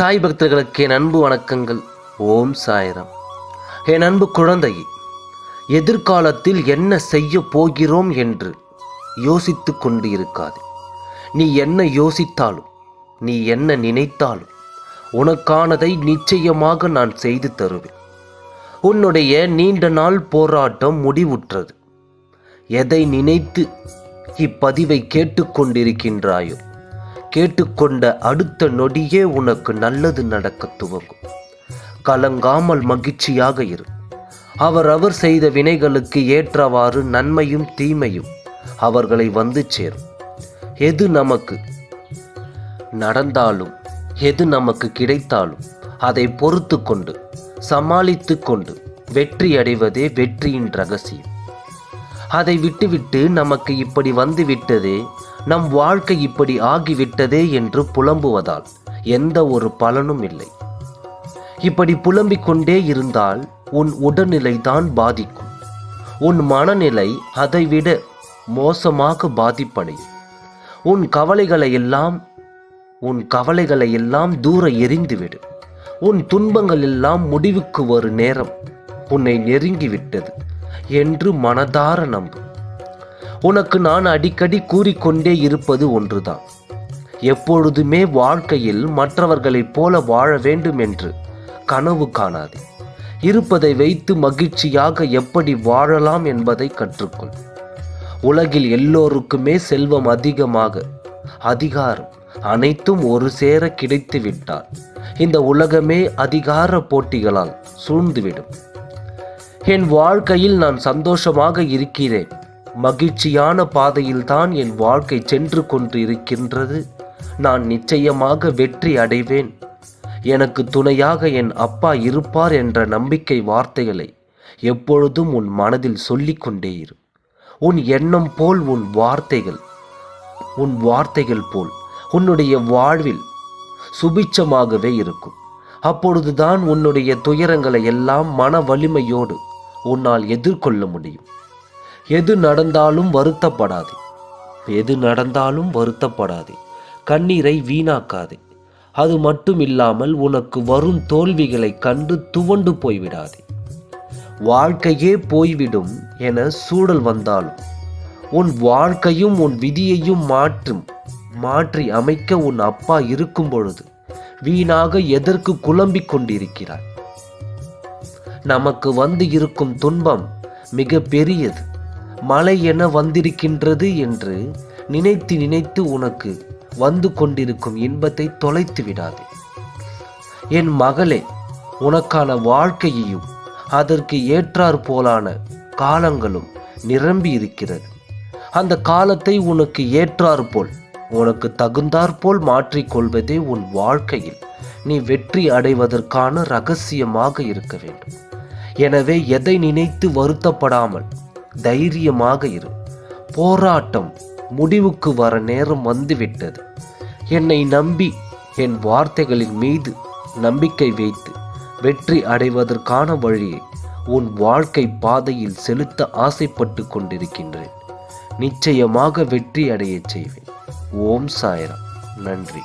சாய் பக்தர்களுக்கு என் அன்பு வணக்கங்கள். ஓம் சாய்ராம். என் அன்பு குழந்தையே, எதிர்காலத்தில் என்ன செய்ய போகிறோம் என்று யோசித்து கொண்டு இருக்காது. நீ என்ன யோசித்தாலும், நீ என்ன நினைத்தாலும் உனக்கானதை நிச்சயமாக நான் செய்து தருவேன். உன்னுடைய நீண்ட நாள் போராட்டம் முடிவுற்றது. எதை நினைத்து இப்பதிவை கேட்டுக்கொண்டிருக்கின்றாயோ, கேட்டுக்கொண்ட அடுத்த நொடியே உனக்கு நல்லது நடக்க துவங்கும். கலங்காமல் மகிழ்ச்சியாக இரு. அவர் செய்த வினைகளுக்கு ஏற்றவாறு நன்மையும் தீமையும் அவர்களை வந்து சேரும். எது நமக்கு நடந்தாலும், எது நமக்கு கிடைத்தாலும் அதை பொறுத்து கொண்டு சமாளித்து கொண்டு வெற்றி அடைவதே வெற்றியின் ரகசியம். அதை விட்டுவிட்டு நமக்கு இப்படி வந்து விட்டதே, நம் வாழ்க்கை இப்படி ஆகிவிட்டதே என்று புலம்புவதால் எந்த ஒரு பலனும் இல்லை. இப்படி புலம்பிக் கொண்டே இருந்தால் உன் உடல்நிலை தான் பாதிக்கும். உன் மனநிலை அதைவிட மோசமாக பாதிப்படையும். உன் கவலைகளை எல்லாம் தூர எறிந்துவிடு. உன் துன்பங்கள் எல்லாம் முடிவுக்கு ஒரு நேரம் உன்னை நெருங்கிவிட்டது என்று மனதார நம்பு. உனக்கு நான் அடிக்கடி கூறிக்கொண்டே இருப்பது ஒன்றுதான். எப்பொழுதுமே வாழ்க்கையில் மற்றவர்களைப் போல வாழ வேண்டும் என்று கனவு காணாதே. இருப்பதை வைத்து மகிழ்ச்சியாக எப்படி வாழலாம் என்பதை கற்றுக்கொள். உலகில் எல்லோருக்குமே செல்வம் அதிகமாக, அதிகாரம் அனைத்தும் ஒரு சேர கிடைத்துவிட்டால் இந்த உலகமே அதிகார போட்டிகளால் சூழ்ந்துவிடும். என் வாழ்க்கையில் நான் சந்தோஷமாக இருக்கிறேன். மகிழ்ச்சியான பாதையில்தான் என் வாழ்க்கை சென்று கொண்டு இருக்கின்றது. நான் நிச்சயமாக வெற்றி அடைவேன். எனக்கு துணையாக என் அப்பா இருப்பார் என்ற நம்பிக்கை வார்த்தைகளை எப்பொழுதும் உன் மனதில் சொல்லிக்கொண்டே இரு. உன் எண்ணம் போல் உன் வார்த்தைகள் போல் உன்னுடைய வாழ்வில் சுபிட்சமாகவே இருக்கும். அப்பொழுதுதான் உன்னுடைய துயரங்களை எல்லாம் மன வலிமையோடு உன்னால் எதிர்கொள்ள முடியும். எது நடந்தாலும் வருத்தப்படாதே. கண்ணீரை வீணாக்காதே. அது மட்டும் இல்லாமல் உனக்கு வரும் தோல்விகளை கண்டு துவண்டு போய்விடாதே. வாழ்க்கையே போய்விடும் என சூழல் வந்தாலும் உன் வாழ்க்கையும் உன் விதியையும் மாற்றி அமைக்க உன் அப்பா இருக்கும் பொழுது வீணாக எதற்கு குழம்பிக் கொண்டிருக்கிறாய்? நமக்கு வந்து இருக்கும் துன்பம் மிக பெரியது, மழை என வந்திருக்கின்றது என்று நினைத்து உனக்கு வந்து கொண்டிருக்கும் இன்பத்தை தொலைத்து விடாதே. என் மகளே, உனக்கான வாழ்க்கையையும் அதற்கு ஏற்றாற் போலான காலங்களும் நிரம்பி இருக்கிறது. அந்த காலத்தை உனக்கு ஏற்றாற் போல், உனக்கு தகுந்தாற்போல் மாற்றிக்கொள்வதே உன் வாழ்க்கையில் நீ வெற்றி அடைவதற்கான இரகசியமாக இருக்க வேண்டும். எனவே எதை நினைத்து வருத்தப்படாமல் தைரியமாக இரு. போராட்டம் முடிவுக்கு வர நேரம் வந்துவிட்டது. என்னை நம்பி என் வார்த்தைகளின் மீது நம்பிக்கை வைத்து வெற்றி அடைவதற்கான வழியை உன் வாழ்க்கை பாதையில் செலுத்த ஆசைப்பட்டு கொண்டிருக்கின்றேன். நிச்சயமாக வெற்றி அடைய செய்வேன். ஓம் சாய்ராம். நன்றி.